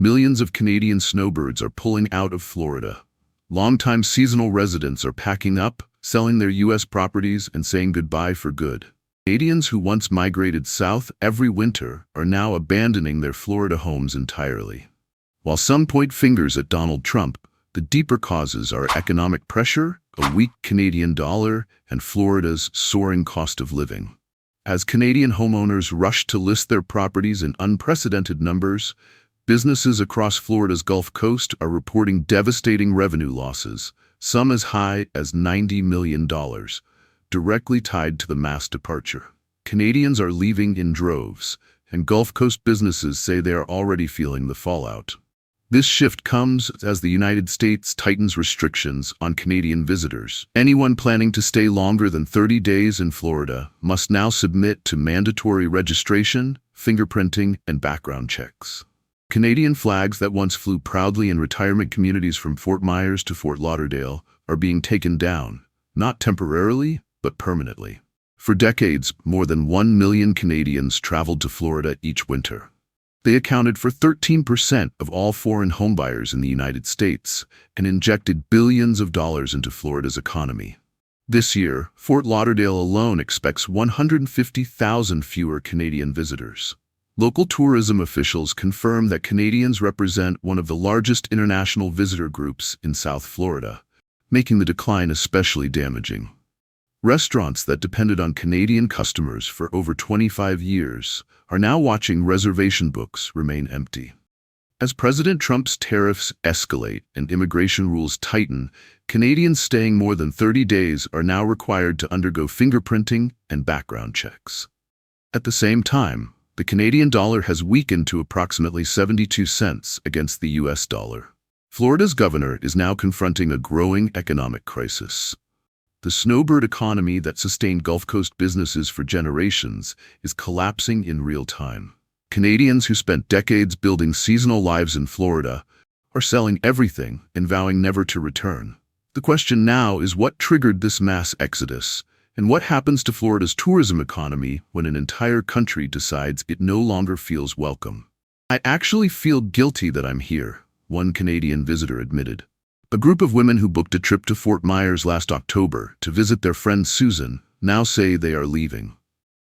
Millions of Canadian snowbirds are pulling out of Florida. Longtime seasonal residents are packing up, selling their U.S. properties, and saying goodbye for good. Canadians who once migrated south every winter are now abandoning their Florida homes entirely. While some point fingers at Donald Trump, the deeper causes are economic pressure, a weak Canadian dollar, and Florida's soaring cost of living. As Canadian homeowners rush to list their properties in unprecedented numbers, businesses across Florida's Gulf Coast are reporting devastating revenue losses, some as high as $90 million, directly tied to the mass departure. Canadians are leaving in droves, and Gulf Coast businesses say they are already feeling the fallout. This shift comes as the United States tightens restrictions on Canadian visitors. Anyone planning to stay longer than 30 days in Florida must now submit to mandatory registration, fingerprinting, and background checks. Canadian flags that once flew proudly in retirement communities from Fort Myers to Fort Lauderdale are being taken down, not temporarily, but permanently. For decades, more than 1 million Canadians traveled to Florida each winter. They accounted for 13% of all foreign homebuyers in the United States and injected billions of dollars into Florida's economy. This year, Fort Lauderdale alone expects 150,000 fewer Canadian visitors. Local tourism officials confirm that Canadians represent one of the largest international visitor groups in South Florida, making the decline especially damaging. Restaurants that depended on Canadian customers for over 25 years are now watching reservation books remain empty. As President Trump's tariffs escalate and immigration rules tighten, Canadians staying more than 30 days are now required to undergo fingerprinting and background checks. At the same time, the Canadian dollar has weakened to approximately 72 cents against the US dollar. Florida's governor is now confronting a growing economic crisis. The Snowbird economy that sustained Gulf Coast businesses for generations is collapsing in real time. Canadians who spent decades building seasonal lives in Florida are selling everything and vowing never to return. The question now is what triggered this mass exodus, and what happens to Florida's tourism economy when an entire country decides it no longer feels welcome. "I actually feel guilty that I'm here," one Canadian visitor admitted. A group of women who booked a trip to Fort Myers last October to visit their friend Susan now say they are leaving.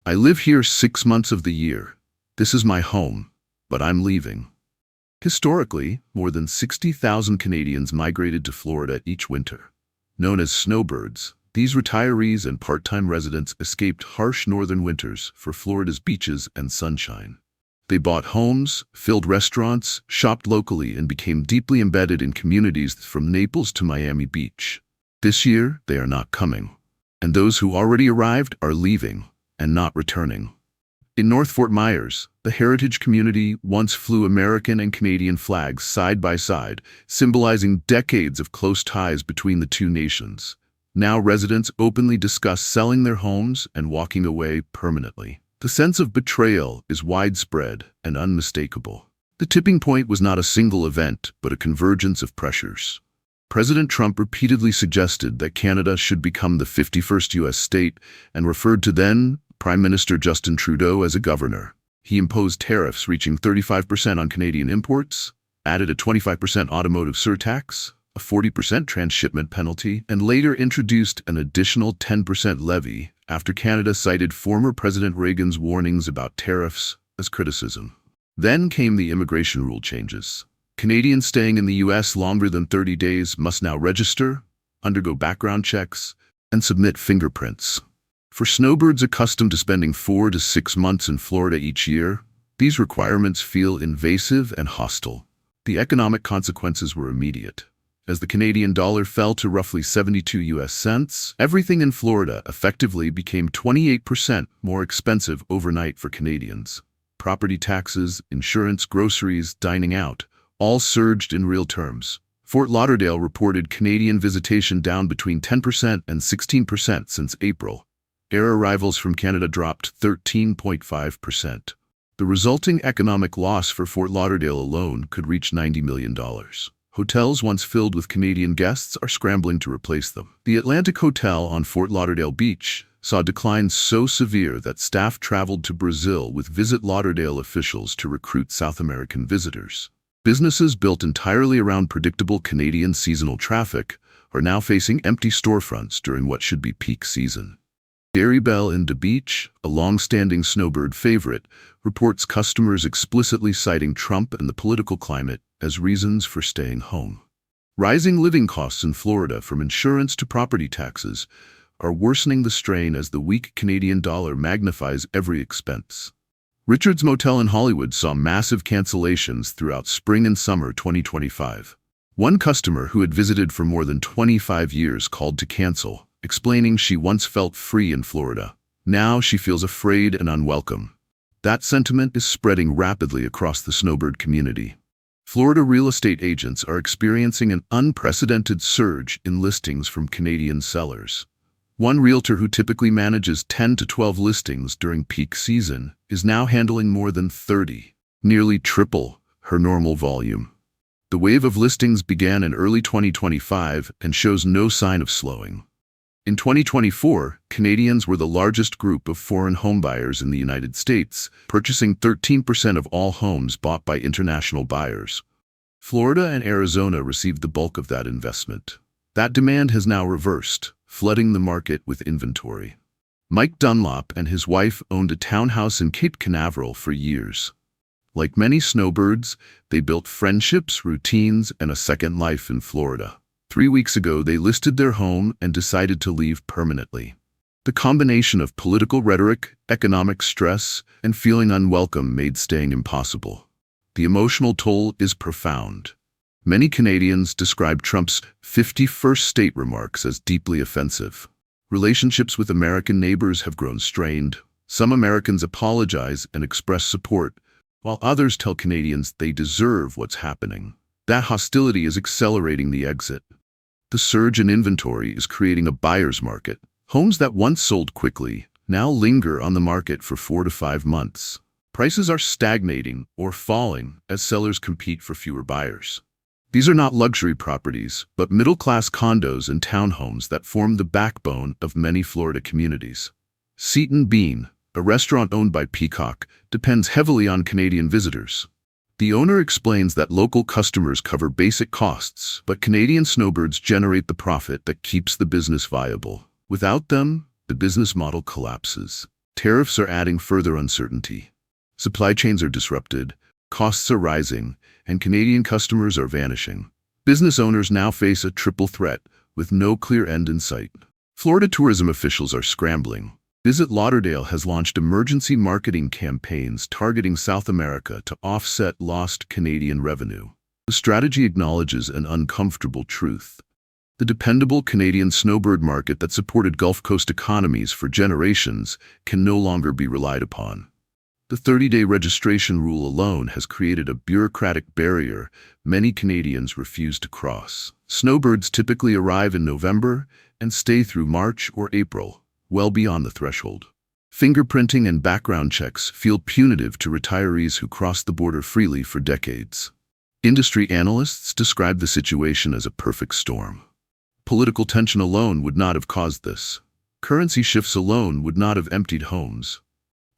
"I live here 6 months of the year. This is my home, but I'm leaving." Historically, more than 60,000 Canadians migrated to Florida each winter. Known as Snowbirds, these retirees and part-time residents escaped harsh northern winters for Florida's beaches and sunshine. They bought homes, filled restaurants, shopped locally, and became deeply embedded in communities from Naples to Miami Beach. This year, they are not coming. And those who already arrived are leaving and not returning. In North Fort Myers, the heritage community once flew American and Canadian flags side by side, symbolizing decades of close ties between the two nations. Now residents openly discuss selling their homes and walking away permanently. The sense of betrayal is widespread and unmistakable. The tipping point was not a single event, but a convergence of pressures. President Trump repeatedly suggested that Canada should become the 51st U.S. state and referred to then Prime Minister Justin Trudeau as a governor. He imposed tariffs reaching 35% on Canadian imports, added a 25% automotive surtax, a 40% transshipment penalty, and later introduced an additional 10% levy after Canada cited former President Reagan's warnings about tariffs as criticism. Then came the immigration rule changes. Canadians staying in the U.S. longer than 30 days must now register, undergo background checks, and submit fingerprints. For snowbirds accustomed to spending 4 to 6 months in Florida each year, these requirements feel invasive and hostile. The economic consequences were immediate. As the Canadian dollar fell to roughly 72 US cents, everything in Florida effectively became 28% more expensive overnight for Canadians. Property taxes, insurance, groceries, dining out, all surged in real terms. Fort Lauderdale reported Canadian visitation down between 10% and 16% since April. Air arrivals from Canada dropped 13.5%. The resulting economic loss for Fort Lauderdale alone could reach $90 million. Hotels once filled with Canadian guests are scrambling to replace them. The Atlantic Hotel on Fort Lauderdale Beach saw declines so severe that staff traveled to Brazil with Visit Lauderdale officials to recruit South American visitors. Businesses built entirely around predictable Canadian seasonal traffic are now facing empty storefronts during what should be peak season. Dairy Bell in De Beach, a long-standing Snowbird favorite, reports customers explicitly citing Trump and the political climate as reasons for staying home. Rising living costs in Florida, from insurance to property taxes, are worsening the strain as the weak Canadian dollar magnifies every expense. Richard's Motel in Hollywood saw massive cancellations throughout spring and summer 2025. One customer who had visited for more than 25 years called to cancel, explaining she once felt free in Florida. Now she feels afraid and unwelcome. That sentiment is spreading rapidly across the Snowbird community. Florida real estate agents are experiencing an unprecedented surge in listings from Canadian sellers. One realtor who typically manages 10 to 12 listings during peak season is now handling more than 30, nearly triple her normal volume. The wave of listings began in early 2025 and shows no sign of slowing. In 2024, Canadians were the largest group of foreign homebuyers in the United States, purchasing 13% of all homes bought by international buyers. Florida and Arizona received the bulk of that investment. That demand has now reversed, flooding the market with inventory. Mike Dunlop and his wife owned a townhouse in Cape Canaveral for years. Like many Snowbirds, they built friendships, routines, and a second life in Florida. 3 weeks ago, they listed their home and decided to leave permanently. The combination of political rhetoric, economic stress, and feeling unwelcome made staying impossible. The emotional toll is profound. Many Canadians describe Trump's 51st state remarks as deeply offensive. Relationships with American neighbors have grown strained. Some Americans apologize and express support, while others tell Canadians they deserve what's happening. That hostility is accelerating the exit. The surge in inventory is creating a buyer's market. Homes that once sold quickly now linger on the market for 4 to 5 months. Prices are stagnating or falling as sellers compete for fewer buyers. These are not luxury properties, but middle-class condos and townhomes that form the backbone of many Florida communities. Seton Bean, a restaurant owned by Peacock, depends heavily on Canadian visitors. The owner explains that local customers cover basic costs, but Canadian Snowbirds generate the profit that keeps the business viable. Without them, the business model collapses. Tariffs are adding further uncertainty. Supply chains are disrupted, costs are rising, and Canadian customers are vanishing. Business owners now face a triple threat with no clear end in sight. Florida tourism officials are scrambling. Visit Lauderdale has launched emergency marketing campaigns targeting South America to offset lost Canadian revenue. The strategy acknowledges an uncomfortable truth. The dependable Canadian snowbird market that supported Gulf Coast economies for generations can no longer be relied upon. The 30-day registration rule alone has created a bureaucratic barrier many Canadians refuse to cross. Snowbirds typically arrive in November and stay through March or April, well beyond the threshold. Fingerprinting and background checks feel punitive to retirees who cross the border freely for decades. Industry analysts describe the situation as a perfect storm. Political tension alone would not have caused this. Currency shifts alone would not have emptied homes.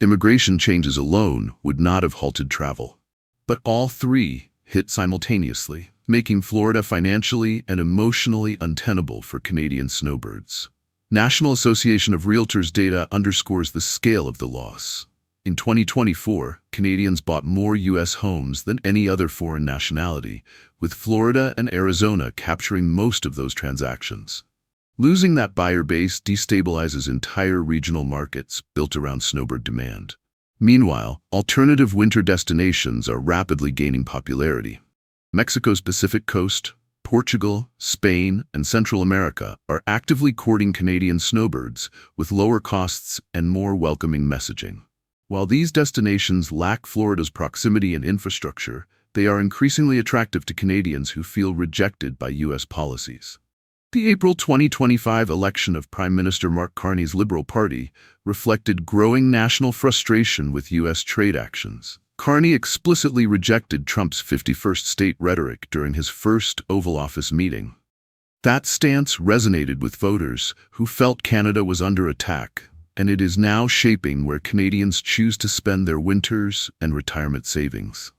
Immigration changes alone would not have halted travel. But all three hit simultaneously, making Florida financially and emotionally untenable for Canadian snowbirds. National Association of Realtors data underscores the scale of the loss. In 2024, Canadians bought more U.S. homes than any other foreign nationality, with Florida and Arizona capturing most of those transactions. Losing that buyer base destabilizes entire regional markets built around snowbird demand. Meanwhile, alternative winter destinations are rapidly gaining popularity. Mexico's Pacific Coast, Portugal, Spain, and Central America are actively courting Canadian snowbirds with lower costs and more welcoming messaging. While these destinations lack Florida's proximity and infrastructure, they are increasingly attractive to Canadians who feel rejected by U.S. policies. The April 2025 election of Prime Minister Mark Carney's Liberal Party reflected growing national frustration with U.S. trade actions. Carney explicitly rejected Trump's 51st state rhetoric during his first Oval Office meeting. That stance resonated with voters who felt Canada was under attack, and it is now shaping where Canadians choose to spend their winters and retirement savings.